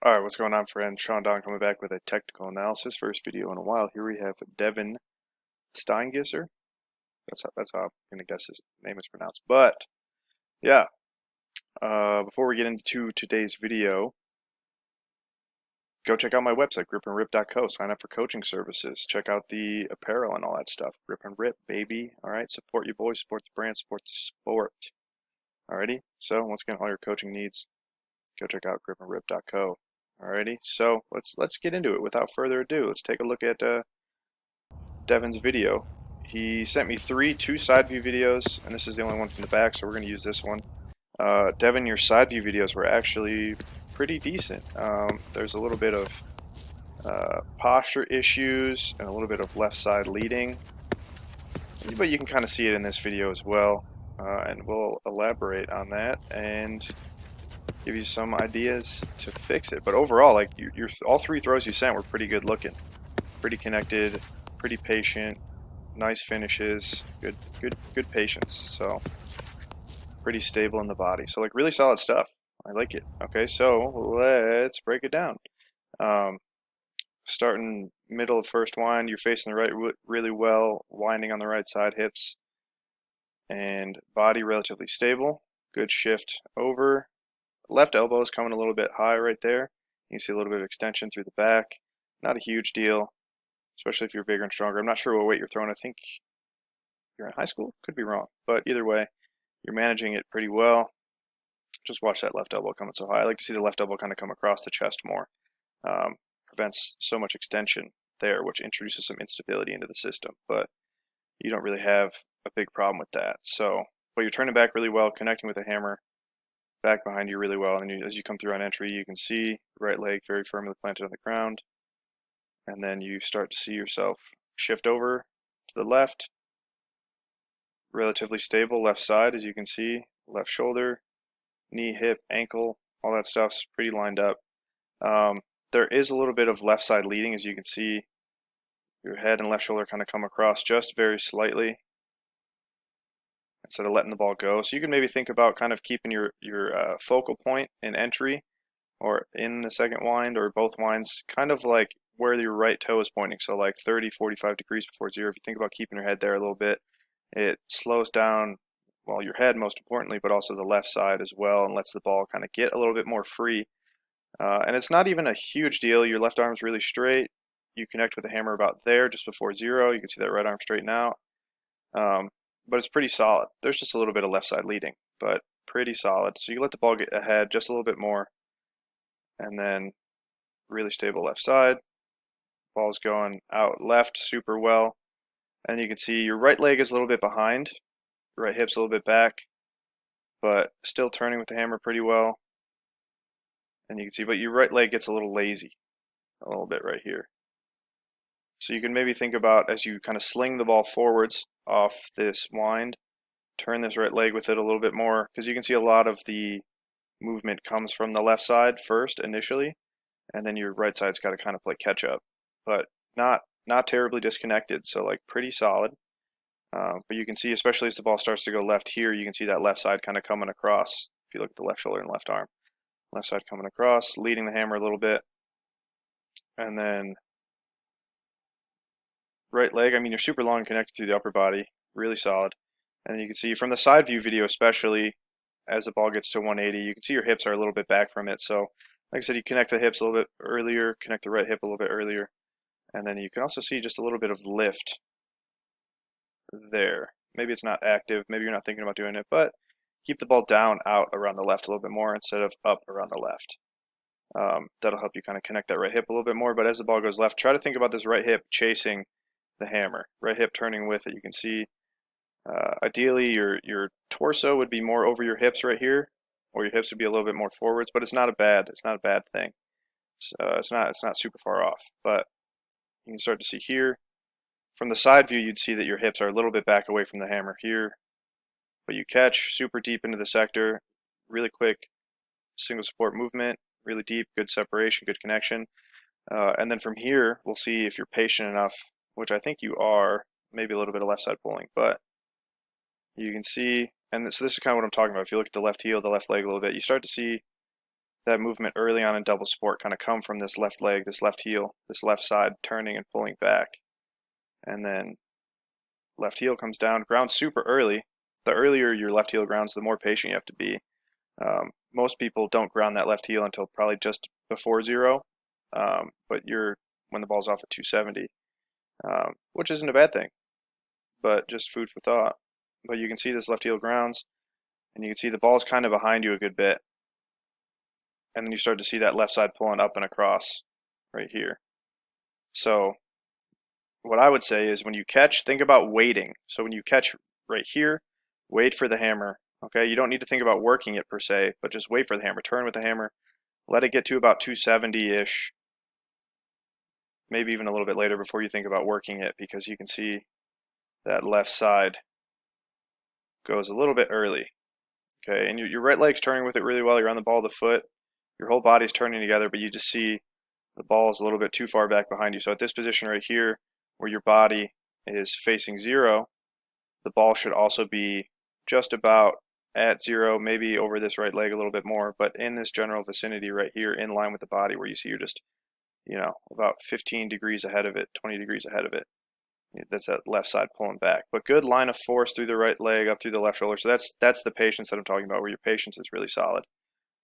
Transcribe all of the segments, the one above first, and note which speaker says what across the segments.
Speaker 1: Alright, what's going on, friends? Sean Don coming back with a technical analysis. First video in a while. Here we have Devyn Steingisser. That's how I'm gonna guess his name is pronounced. But yeah, before we get into today's video, go check out my website, gripandrip.co. Sign up for coaching services. Check out the apparel and all that stuff. Grip and Rip, baby. Alright, support your boys, support the brand, support the sport. Alrighty, so once again, all your coaching needs, go check out gripandrip.co. Alrighty, so let's get into it. Without further ado, let's take a look at Devyn's video. He sent me two side view videos, and this is the only one from the back, so we're going to use this one. Devyn, your side view videos were actually pretty decent. There's a little bit of posture issues and a little bit of left side leading, but you can kind of see it in this video as well, and we'll elaborate on that and give you some ideas to fix it. But overall, like all three throws you sent were pretty good looking, pretty connected, pretty patient, nice finishes, good patience. So pretty stable in the body. So like really solid stuff. I like it. Okay, so let's break it down. Starting middle of first wind, you're facing the right really well, winding on the right side, hips and body relatively stable. Good shift over. Left elbow is coming a little bit high right there. You can see a little bit of extension through the back. Not a huge deal, especially if you're bigger and stronger. I'm not sure what weight you're throwing. I think you're in high school. Could be wrong. But either way, you're managing it pretty well. Just watch that left elbow coming so high. I like to see the left elbow kind of come across the chest more. Prevents so much extension there, which introduces some instability into the system. But you don't really have a big problem with that. So, but you're turning back really well, connecting with the hammer back behind you really well, and as you come through on entry, you can see right leg very firmly planted on the ground, and then you start to see yourself shift over to the left, relatively stable left side, as you can see, left shoulder, knee, hip, ankle, all that stuff's pretty lined up. There is a little bit of left side leading, as you can see your head and left shoulder kind of come across just very slightly instead of letting the ball go. So you can maybe think about kind of keeping your focal point in entry or in the second wind or both winds kind of like where your right toe is pointing. So like 30, 45 degrees before zero. If you think about keeping your head there a little bit, it slows down, well, your head most importantly, but also the left side as well, and lets the ball kind of get a little bit more free. And it's not even a huge deal. Your left arm's really straight. You connect with the hammer about there just before zero. You can see that right arm straighten out. But it's pretty solid. There's just a little bit of left side leading, but pretty solid. So you let the ball get ahead just a little bit more, and then really stable left side. Ball's going out left super well. And you can see your right leg is a little bit behind. Your right hip's a little bit back, but still turning with the hammer pretty well. And you can see, but your right leg gets a little lazy a little bit right here. So you can maybe think about as you kind of sling the ball forwards off this wind, turn this right leg with it a little bit more, because you can see a lot of the movement comes from the left side first initially, and then your right side's got to kind of play catch up, but not terribly disconnected, so like pretty solid. But you can see, especially as the ball starts to go left here, you can see that left side kind of coming across. If you look at the left shoulder and left arm, left side coming across, leading the hammer a little bit, and then right leg, I mean, you're super long connected through the upper body, really solid. And you can see from the side view video, especially as the ball gets to 180, you can see your hips are a little bit back from it. So, like I said, you connect the hips a little bit earlier, connect the right hip a little bit earlier, and then you can also see just a little bit of lift there. Maybe it's not active, maybe you're not thinking about doing it, but keep the ball down out around the left a little bit more instead of up around the left. That'll help you kind of connect that right hip a little bit more. But as the ball goes left, try to think about this right hip chasing the hammer, right hip turning with it. You can see ideally your torso would be more over your hips right here, or your hips would be a little bit more forwards, but it's not a bad thing. So it's not super far off. But you can start to see here from the side view, you'd see that your hips are a little bit back away from the hammer here, but you catch super deep into the sector, really quick single support movement, really deep, good separation, good connection. And then from here, we'll see if you're patient enough, which I think you are, maybe a little bit of left side pulling, but you can see, and so this is kind of what I'm talking about. If you look at the left heel, the left leg a little bit, you start to see that movement early on in double support kind of come from this left leg, this left heel, this left side turning and pulling back. And then left heel comes down, grounds super early. The earlier your left heel grounds, the more patient you have to be. Most people don't ground that left heel until probably just before 0, but when the ball's off at 270, which isn't a bad thing, but just food for thought. But you can see this left heel grounds, and you can see the ball's kind of behind you a good bit. And then you start to see that left side pulling up and across right here. So what I would say is when you catch, think about waiting. So when you catch right here, wait for the hammer. Okay, you don't need to think about working it per se, but just wait for the hammer. Turn with the hammer. Let it get to about 270-ish, maybe even a little bit later before you think about working it, because you can see that left side goes a little bit early. Okay, and your right leg's turning with it really well. You're on the ball of the foot. Your whole body's turning together, but you just see the ball is a little bit too far back behind you. So at this position right here, where your body is facing 0, the ball should also be just about at 0, maybe over this right leg a little bit more, but in this general vicinity right here, in line with the body, where you see you're just, about 15 degrees ahead of it, 20 degrees ahead of it. That's that left side pulling back. But good line of force through the right leg, up through the left shoulder. So that's the patience that I'm talking about, where your patience is really solid.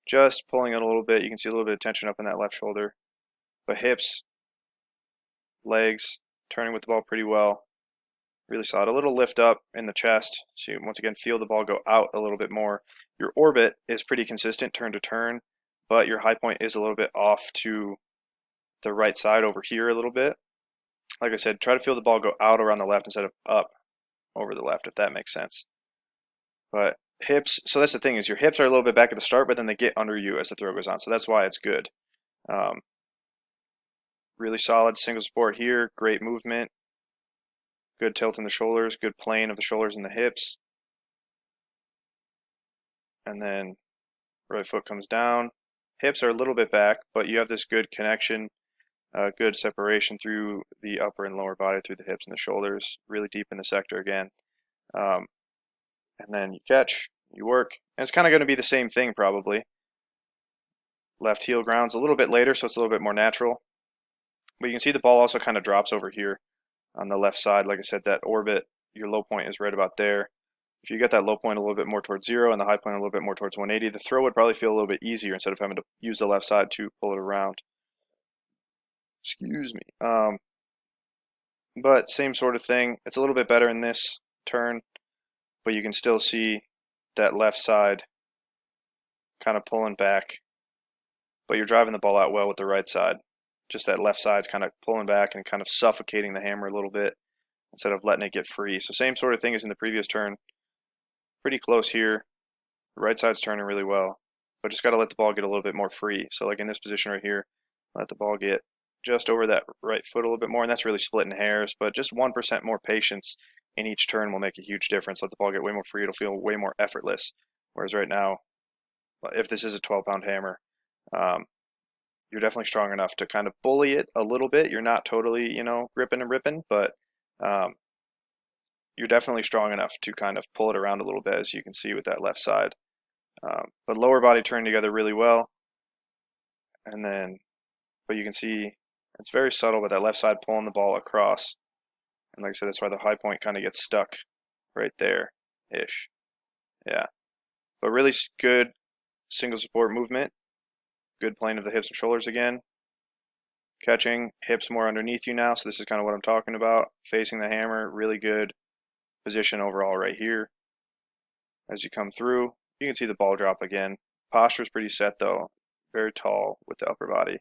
Speaker 1: Just pulling it a little bit. You can see a little bit of tension up in that left shoulder. But hips, legs, turning with the ball pretty well. Really solid. A little lift up in the chest. So you once again feel the ball go out a little bit more. Your orbit is pretty consistent turn to turn, but your high point is a little bit off to the right side over here a little bit. Like I said, try to feel the ball go out around the left instead of up over the left, if that makes sense. But hips, so that's the thing, is your hips are a little bit back at the start, but then they get under you as the throw goes on. So that's why it's good. Really solid single support here, great movement, good tilt in the shoulders, good plane of the shoulders and the hips. And then right foot comes down. Hips are a little bit back, but you have this good connection, good separation through the upper and lower body, through the hips and the shoulders, really deep in the sector again. And then you catch, you work, and it's kind of going to be the same thing probably. Left heel grounds a little bit later, so it's a little bit more natural. But you can see the ball also kind of drops over here on the left side. Like I said, that orbit, your low point is right about there. If you get that low point a little bit more towards 0 and the high point a little bit more towards 180, the throw would probably feel a little bit easier instead of having to use the left side to pull it around. Excuse me. But same sort of thing. It's a little bit better in this turn, but you can still see that left side kind of pulling back. But you're driving the ball out well with the right side. Just that left side's kind of pulling back and kind of suffocating the hammer a little bit instead of letting it get free. So same sort of thing as in the previous turn. Pretty close here. The right side's turning really well, but just got to let the ball get a little bit more free. So like in this position right here, let the ball get just over that right foot a little bit more, and that's really splitting hairs, but just 1% more patience in each turn will make a huge difference. Let the ball get way more free. It'll feel way more effortless. Whereas right now, if this is a 12-pound hammer, you're definitely strong enough to kind of bully it a little bit. You're not totally, ripping and ripping, but you're definitely strong enough to kind of pull it around a little bit, as you can see with that left side. But lower body turning together really well. And then, but you can see it's very subtle with that left side pulling the ball across. And like I said, that's why the high point kind of gets stuck right there-ish. Yeah. But really good single support movement. Good plane of the hips and shoulders again. Catching, hips more underneath you now, so this is kind of what I'm talking about. Facing the hammer, really good position overall right here. As you come through, you can see the ball drop again. Posture's pretty set though, very tall with the upper body,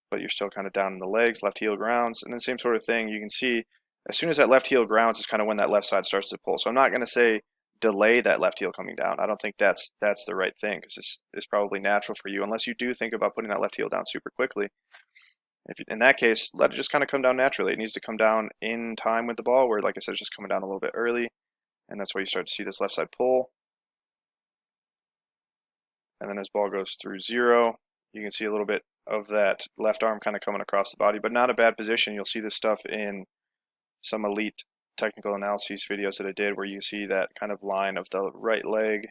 Speaker 1: but you're still kind of down in the legs, left heel grounds, and then same sort of thing. You can see as soon as that left heel grounds is kind of when that left side starts to pull. So I'm not going to say delay that left heel coming down. I don't think that's the right thing, because this is probably natural for you, unless you do think about putting that left heel down super quickly. If in that case, let it just kind of come down naturally. It needs to come down in time with the ball, where, like I said, it's just coming down a little bit early, and that's why you start to see this left side pull. And then as ball goes through 0, you can see a little bit of that left arm kind of coming across the body, but not a bad position. You'll see this stuff in some elite technical analyses videos that I did, where you see that kind of line of the right leg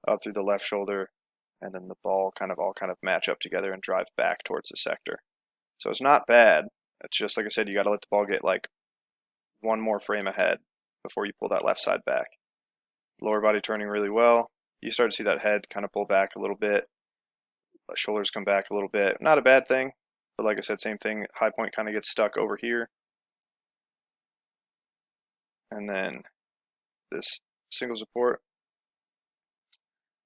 Speaker 1: up through the left shoulder and then the ball all kind of match up together and drive back towards the sector. So it's not bad. It's just like I said, you got to let the ball get like one more frame ahead before you pull that left side back. Lower body turning really well. You start to see that head kind of pull back a little bit. Shoulders come back a little bit. Not a bad thing, but like I said, same thing. High point kind of gets stuck over here. And then this single support.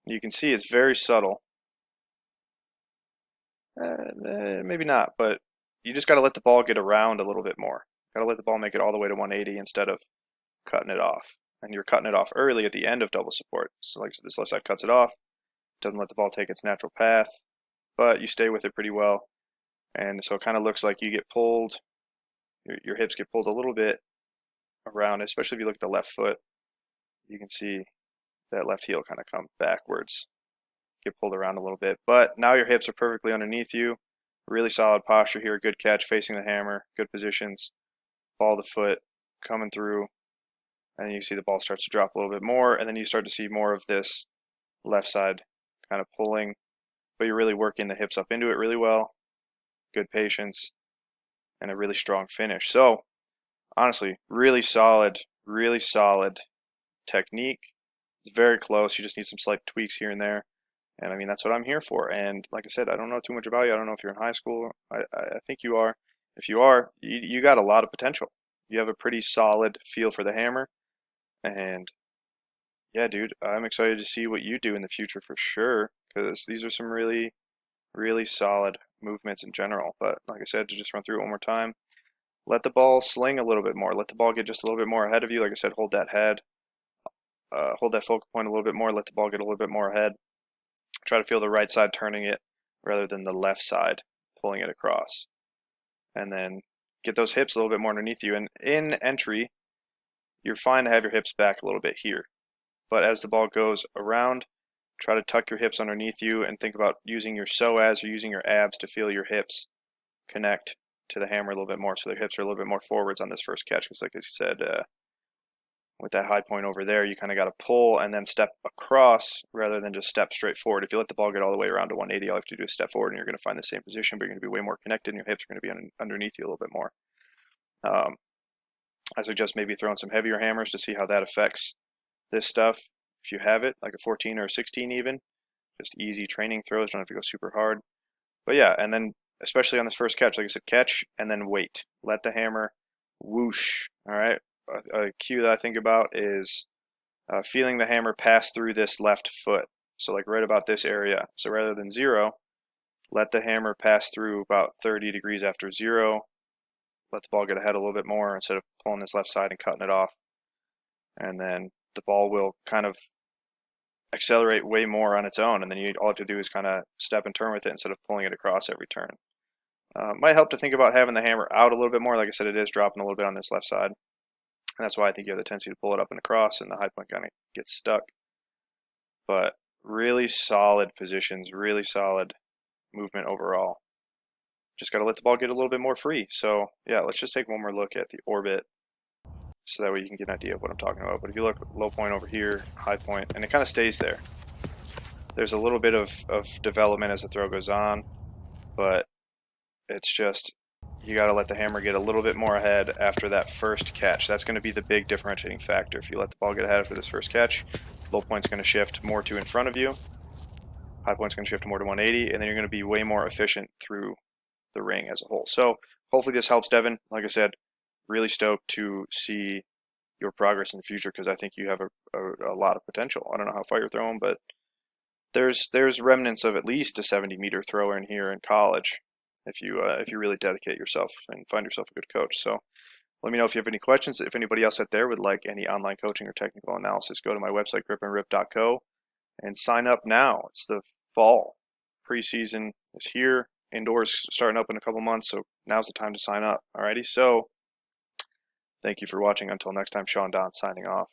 Speaker 1: You can see it's very subtle. Maybe not, but you just got to let the ball get around a little bit more. Got to let the ball make it all the way to 180 instead of cutting it off. And you're cutting it off early at the end of double support. So like this left side cuts it off. Doesn't let the ball take its natural path, but you stay with it pretty well. And so it kind of looks like you get pulled, your hips get pulled a little bit around, especially if you look at the left foot. You can see that left heel kind of come backwards, get pulled around a little bit. But now your hips are perfectly underneath you. Really solid posture here, good catch, facing the hammer, good positions. Ball the foot, coming through, and you see the ball starts to drop a little bit more, and then you start to see more of this left side kind of pulling, but you're really working the hips up into it really well. Good patience, and a really strong finish. So, honestly, really solid technique. It's very close. You just need some slight tweaks here and there. And I mean, that's what I'm here for. And like I said, I don't know too much about you. I don't know if you're in high school. I think you are. If you are, you got a lot of potential. You have a pretty solid feel for the hammer. And yeah, dude, I'm excited to see what you do in the future for sure, because these are some really, really solid movements in general. But like I said, to just run through it one more time, let the ball sling a little bit more. Let the ball get just a little bit more ahead of you. Like I said, hold that head. Hold that focal point a little bit more. Let the ball get a little bit more ahead. Try to feel the right side turning it rather than the left side pulling it across. And then get those hips a little bit more underneath you. And in entry, you're fine to have your hips back a little bit here. But as the ball goes around, try to tuck your hips underneath you and think about using your psoas or using your abs to feel your hips connect to the hammer a little bit more, so the hips are a little bit more forwards on this first catch. Because like I said, with that high point over there, you kind of got to pull and then step across rather than just step straight forward. If you let the ball get all the way around to 180, all you have to do is step forward and you're going to find the same position, but you're going to be way more connected and your hips are going to be underneath you a little bit more. I suggest maybe throwing some heavier hammers to see how that affects this stuff. If you have it, like a 14 or a 16 even, just easy training throws, don't have to go super hard. But yeah, and then especially on this first catch, like I said, catch and then wait. Let the hammer whoosh, all right? A cue that I think about is feeling the hammer pass through this left foot. So like right about this area. So rather than 0, let the hammer pass through about 30 degrees after 0. Let the ball get ahead a little bit more instead of pulling this left side and cutting it off. And then the ball will kind of accelerate way more on its own. And then all you have to do is kind of step and turn with it instead of pulling it across every turn. Might help to think about having the hammer out a little bit more. Like I said, it is dropping a little bit on this left side. And that's why I think you have the tendency to pull it up and across, and the high point kind of gets stuck. But really solid positions, really solid movement overall. Just got to let the ball get a little bit more free. So yeah, let's just take one more look at the orbit so that way you can get an idea of what I'm talking about. But if you look, low point over here, high point, and it kind of stays there. There's a little bit of development as the throw goes on, but it's just, you got to let the hammer get a little bit more ahead after that first catch. That's going to be the big differentiating factor. If you let the ball get ahead after this first catch, low point's going to shift more to in front of you, high point's going to shift more to 180, and then you're going to be way more efficient through the ring as a whole. So hopefully this helps, Devyn. Like I said, really stoked to see your progress in the future, because I think you have a lot of potential. I don't know how far you're throwing, but there's remnants of at least a 70-meter thrower in here in college if you really dedicate yourself and find yourself a good coach. So let me know if you have any questions. If anybody else out there would like any online coaching or technical analysis, go to my website, gripandrip.co, and sign up now. It's the fall. Preseason is here. Indoors starting up in a couple months, so now's the time to sign up. Alrighty, so thank you for watching. Until next time, Sean Don signing off.